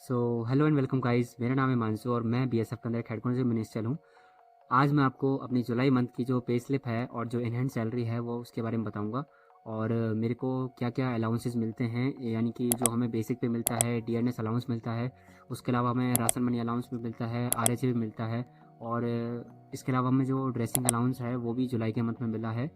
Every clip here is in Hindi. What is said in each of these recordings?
हेलो एंड वेलकम गाइस, मेरा नाम है मानसू और मैं बीएसएफ के अंदर एक हेड कांस्टेबल मिनिस्टर हूँ। आज मैं आपको अपनी जुलाई मंथ की जो पे स्लिप है और जो इनहैंड सैलरी है वो उसके बारे में बताऊंगा। और मेरे को क्या क्या अलाउंसेस मिलते हैं, यानी कि जो हमें बेसिक पे मिलता है, डीएनएस अलाउंस मिलता है, उसके अलावा हमें राशन मनी अलाउंस भी मिलता है, आरएचए भी मिलता है। और इसके अलावा हमें जो ड्रेसिंग अलाउंस है वो भी जुलाई के मंथ में मिला है।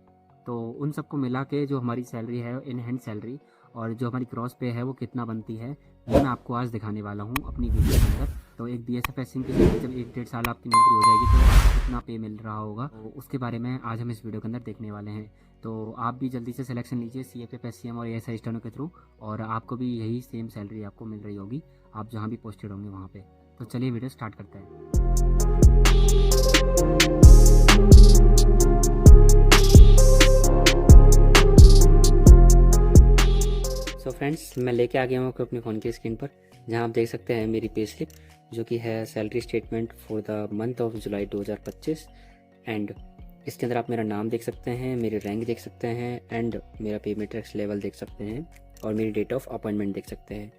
तो उन सबको मिला के जो हमारी सैलरी है इन हैंड सैलरी और जो हमारी क्रॉस पे है वो कितना बनती है, ये मैं आपको आज दिखाने वाला हूँ अपनी वीडियो के अंदर। तो एक बीएसएफ एसएम के लिए जब 1-1.5 साल आपकी नौकरी हो जाएगी तो आपको कितना पे मिल रहा होगा, तो उसके बारे में आज हम इस वीडियो के अंदर देखने वाले हैं। तो आप भी जल्दी से सिलेक्शन लीजिए सीएफएफ एससीएम और एएसआई स्टैनो के थ्रू, और आपको भी यही सेम सैलरी आपको मिल रही होगी आप जहाँ भी पोस्टेड होंगे वहाँ पे। तो चलिए वीडियो स्टार्ट करते हैं। फ्रेंड्स, मैं लेके आ गया हूँ आपको अपने फ़ोन की स्क्रीन पर, जहाँ आप देख सकते हैं मेरी पे स्लिप जो कि है salary statement for the month of July 2025। And इसके अंदर आप मेरा नाम देख सकते हैं, मेरी रैंक देख सकते हैं एंड मेरा पे मैट्रिक्स लेवल देख सकते हैं और मेरी डेट ऑफ अपॉइंटमेंट देख सकते हैं।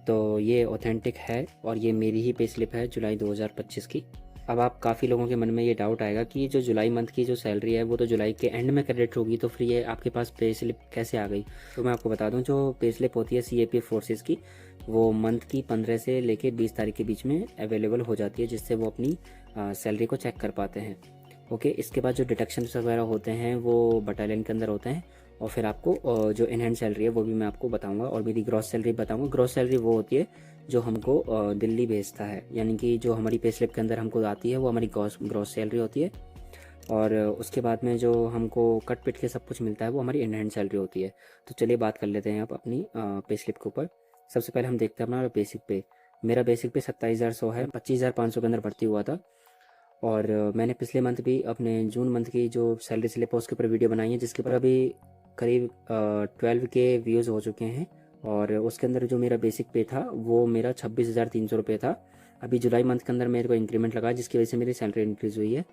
तो ये ऑथेंटिक है और ये मेरी ही पे स्लिप है जुलाई 2025 की। अब आप काफ़ी लोगों के मन में ये डाउट आएगा कि जो जुलाई मंथ की जो सैलरी है वो तो जुलाई के एंड में क्रेडिट होगी, तो फिर ये आपके पास पे स्लिप कैसे आ गई। तो मैं आपको बता दूं, जो पे स्लिप होती है सीएपीएफ फोर्सेस की, वो मंथ की 15 से लेके 20 तारीख के बीच में अवेलेबल हो जाती है, जिससे वो अपनी सैलरी को चेक कर पाते हैं। ओके, इसके बाद जो डिडक्शन वगैरह होते हैं वो बटालियन के अंदर होते हैं। और फिर आपको जो इन हैंड सैलरी है वो भी मैं आपको बताऊंगा, और मेरी ग्रॉस सैलरी बताऊंगा। ग्रॉस सैलरी वो होती है जो हमको दिल्ली भेजता है, यानी कि जो हमारी पे स्लिप के अंदर हमको आती है वो हमारी ग्रॉस सैलरी होती है। और उसके बाद में जो हमको कट पिट के सब कुछ मिलता है वो हमारी इन हैंड सैलरी होती है। तो चलिए बात कर लेते हैं आप अपनी पे स्लिप के ऊपर। सबसे पहले हम देखते हैं अपना बेसिक पे। मेरा बेसिक पे 27,100 है, 25,500 के अंदर भर्ती हुआ था। और मैंने पिछले मंथ भी अपने जून मंथ की जो सैलरी स्लिप है उसके ऊपर वीडियो बनाई है, जिसके ऊपर अभी करीब 12 के व्यूज़ हो चुके हैं। और उसके अंदर जो मेरा बेसिक पे था वो मेरा 26,300 रुपये था। अभी जुलाई मंथ के अंदर मेरे को इंक्रीमेंट लगा, जिसकी वजह से मेरी सैलरी इंक्रीज़ हुई है।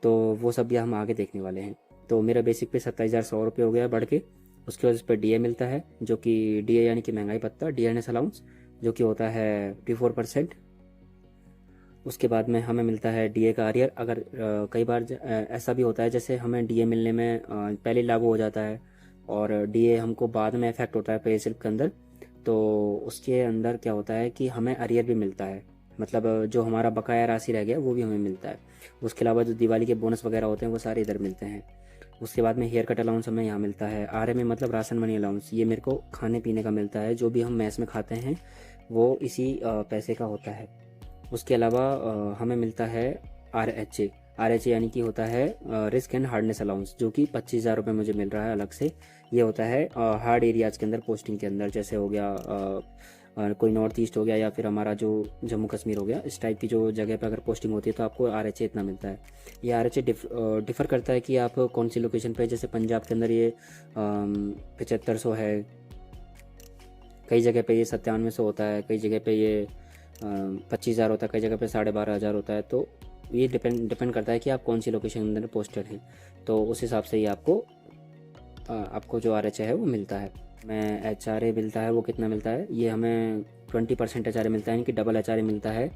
तो वो सब भी हम आगे देखने वाले हैं। तो मेरा बेसिक पे 27,100 रुपये हो गया बढ़ के। उसके बाद इस पर डीए मिलता है, जो कि डीए यानी कि महंगाई भत्ता, डीएनएस अलाउंस, जो कि होता है 54%। उसके बाद में हमें मिलता है डीए का आरियर। अगर कई बार ऐसा भी होता है जैसे हमें डीए मिलने में पहले लागू हो जाता है और डीए हमको बाद में इफेक्ट होता है पे स्लिप के अंदर, तो उसके अंदर क्या होता है कि हमें आरियर भी मिलता है, मतलब जो हमारा बकाया राशि रह गया वो भी हमें मिलता है। उसके अलावा जो दिवाली के बोनस वगैरह होते हैं वो सारे इधर मिलते हैं। उसके बाद में हेयर कट अलाउंस हमें यहाँ मिलता है। आरएमए मतलब राशन मनी अलाउंस, ये मेरे को खाने पीने का मिलता है, जो भी हम मैस में खाते हैं वो इसी पैसे का होता है। उसके अलावा हमें मिलता है आर एच ए यानी कि होता है रिस्क एंड हार्डनेस अलाउंस, जो कि 25,000 रुपये मुझे मिल रहा है अलग से। ये होता है हार्ड एरियाज़ के अंदर पोस्टिंग के अंदर, जैसे हो गया कोई नॉर्थ ईस्ट हो गया या फिर हमारा जो जम्मू कश्मीर हो गया, इस टाइप की जो जगह पर अगर पोस्टिंग होती है तो आपको आर इतना मिलता है। ये आर डिफ़र करता है कि आप कौन सी लोकेशन पे। जैसे पंजाब के अंदर ये 7500 है, कई जगह पे ये 9700 होता है, कई जगह पे ये 25,000 होता है, कई जगह पे 12,500 होता है। तो ये डिपेंड करता है कि आप कौन सी लोकेशन के अंदर पोस्टेड हैं, तो उस हिसाब से ही आपको जो आर है वो मिलता है। मैं एच मिलता है, वो कितना मिलता है, ये हमें 20% एच मिलता है, यानी कि डबल एच मिलता है।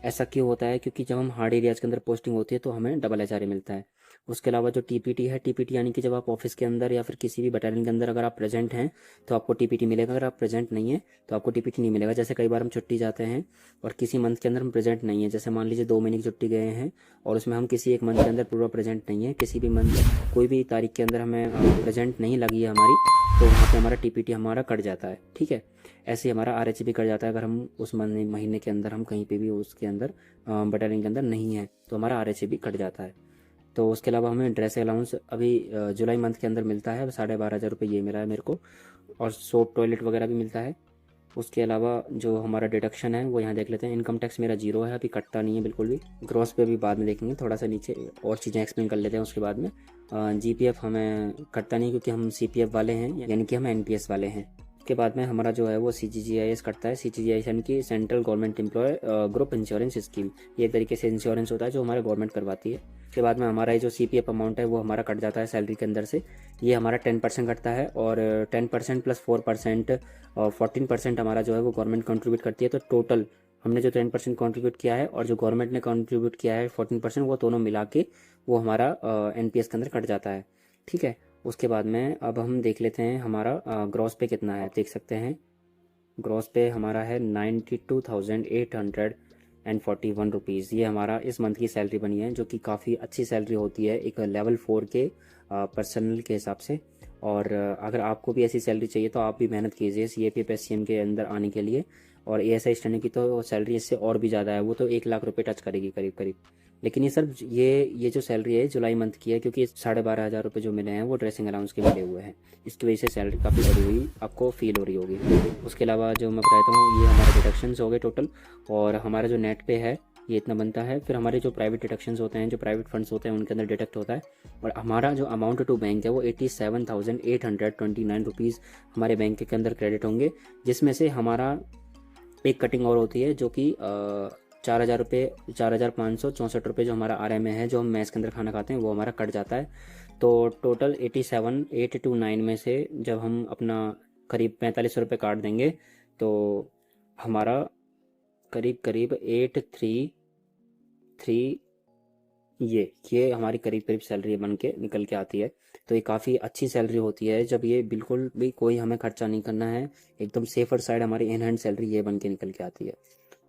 ऐसा क्यों होता है, क्योंकि जब हम हार्ड एरियाज़ के अंदर पोस्टिंग होती है तो हमें डबल एच मिलता है। उसके अलावा जो टीपीटी है, टीपीटी यानी कि जब आप ऑफिस के अंदर या फिर किसी भी बटालियन के अंदर अगर आप प्रेजेंट हैं तो आपको टीपीटी मिलेगा। अगर आप प्रेजेंट नहीं है तो आपको टीपीटी नहीं मिलेगा। जैसे कई बार हम छुट्टी जाते हैं और किसी मंथ के अंदर हम प्रेजेंट नहीं है, जैसे मान लीजिए 2 महीने की छुट्टी गए हैं और उसमें हम किसी एक मंथ के अंदर पूरा प्रेजेंट नहीं है, किसी भी मंथ कोई भी तारीख के अंदर हमें प्रेजेंट नहीं लगी है हमारी, तो वहाँ पे हमारा टीपीटी हमारा कट जाता है। ठीक है, ऐसे ही हमारा आरएच भी कट जाता है। अगर हम उस महीने के अंदर हम कहीं पे भी उसके अंदर बटालियन के अंदर नहीं है तो हमारा आरएच भी कट जाता है। तो उसके अलावा हमें ड्रेस अलाउंस अभी जुलाई मंथ के अंदर मिलता है 12,500 रुपये, ये मिला है मेरे को। और सोप टॉयलेट वगैरह भी मिलता है। उसके अलावा जो हमारा डिडक्शन है वो यहाँ देख लेते हैं। इनकम टैक्स मेरा 0 है, अभी कटता नहीं है बिल्कुल भी। ग्रॉस पे भी बाद में देखेंगे, थोड़ा सा नीचे और चीज़ें एक्सप्लेन कर लेते हैं उसके बाद में। जीपीएफ हमें कटता नहीं क्योंकि हम सीपीएफ वाले हैं, यानी कि हम एनपीएस वाले हैं। उसके बाद में हमारा जो है वो सीजीजीआईएस कटता है। सीजीजीआईएस यानी कि central government employ group insurance scheme, ये एक तरीके से इंश्योरेंस होता है जो हमारे गवर्नमेंट करवाती है। उसके बाद में हमारा ये जो सीपीएफ अमाउंट है वो हमारा कट जाता है सैलरी के अंदर से। ये हमारा 10% कटता है और 10% प्लस 4% और 14% हमारा जो है वो गवर्नमेंट कंट्रीब्यूट करती है। तो टोटल हमने जो 10% कॉन्ट्रीब्यूट किया है और जो गवर्नमेंट ने कॉन्ट्रीब्यूट किया है 14%, वो दोनों मिला के वो हमारा NPS के अंदर कट जाता है। ठीक है, उसके बाद में अब हम देख लेते हैं हमारा ग्रॉस पे कितना है। देख सकते हैं ग्रॉस पे हमारा है 92,841 रुपीज़। ये हमारा इस मंथ की सैलरी बनी है, जो कि काफ़ी अच्छी सैलरी होती है एक लेवल 4 के पर्सनल के हिसाब से। और अगर आपको भी ऐसी सैलरी चाहिए तो आप भी मेहनत कीजिए CAPF SCM के अंदर आने के लिए। और ASI स्टैंडर्ड की तो सैलरी इससे और भी ज़्यादा है, वो तो 1 लाख रुपये टच करेगी करीब करीब। लेकिन ये सर ये जो सैलरी है जुलाई मंथ की है, क्योंकि 12,500 जो मिले हैं वो ड्रेसिंग अलाउंस के मिले हुए हैं, इसकी वजह से सैलरी काफ़ी बढ़ी हुई आपको फील हो रही होगी। उसके अलावा जो मैं बताता हूँ, ये हमारे डिडक्शंस हो गए टोटल, और हमारा जो नेट पे है ये इतना बनता है। फिर हमारे जो प्राइवेट डिडक्शंस होते हैं, जो प्राइवेट फंड्स होते हैं, उनके अंदर डिडक्ट होता है। और हमारा जो अमाउंट टू बैंक है वो 87,829 रुपीज़ हमारे बैंक के अंदर क्रेडिट होंगे, जिसमें से हमारा एक कटिंग और होती है जो कि 4,000 रुपये, 4,564 रुपये जो हमारा RMA है, जो हम मैस के अंदर खाना खाते हैं, वो हमारा कट जाता है। तो टोटल 87,829 में से जब हम अपना करीब 4500 रुपये काट देंगे तो हमारा करीब करीब 833 ये हमारी करीब करीब सैलरी बन के निकल के आती है। तो ये काफ़ी अच्छी सैलरी होती है जब ये बिल्कुल भी कोई हमें खर्चा नहीं करना है, एकदम सेफर साइड हमारी इन हैंड सैलरी ये बन के निकल के आती है।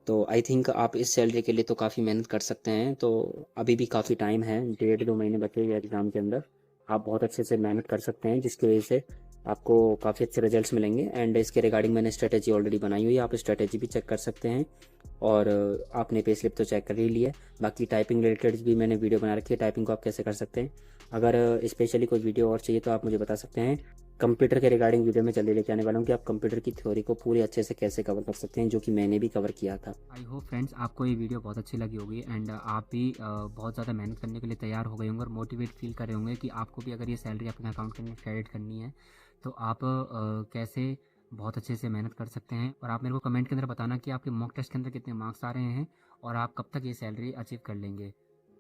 तो आई थिंक आप इस सैलरी के लिए तो काफ़ी मेहनत कर सकते हैं। तो अभी भी काफ़ी टाइम है, 1.5-2 महीने बचे हुए एग्ज़ाम के अंदर। आप बहुत अच्छे से मेहनत कर सकते हैं, जिसकी वजह से आपको काफ़ी अच्छे रिजल्ट्स मिलेंगे। एंड इसके रिगार्डिंग मैंने स्ट्रेटेजी ऑलरेडी बनाई हुई है, आप स्ट्रेटेजी भी चेक कर सकते हैं। और आपने पे स्लिप तो चेक कर ही लिया, बाकी टाइपिंग रिलेटेड भी मैंने वीडियो बना रखी है, टाइपिंग को आप कैसे कर सकते हैं। अगर स्पेशली कोई वीडियो और चाहिए तो आप मुझे बता सकते हैं। कंप्यूटर के रिगार्डिंग वीडियो में जल्दी लेके आने वाला हूँ कि आप कंप्यूटर की थ्योरी को पूरी अच्छे से कैसे कवर कर सकते हैं, जो कि मैंने भी कवर किया था। आई होप फ्रेंड्स आपको ये वीडियो बहुत अच्छी लगी होगी एंड आप भी बहुत ज़्यादा मेहनत करने के लिए तैयार हो गए होंगे और मोटिवेट फील कर रहे होंगे कि आपको भी अगर ये सैलरी अपने अकाउंट के अंदर क्रेडिट करनी है तो आप कैसे बहुत अच्छे से मेहनत कर सकते हैं। और आप मेरे को कमेंट के अंदर बताना कि आपके मॉक टेस्ट के अंदर कितने मार्क्स आ रहे हैं और आप कब तक ये सैलरी अचीव कर लेंगे।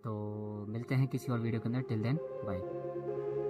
तो मिलते हैं किसी और वीडियो के अंदर, टिल देन बाय।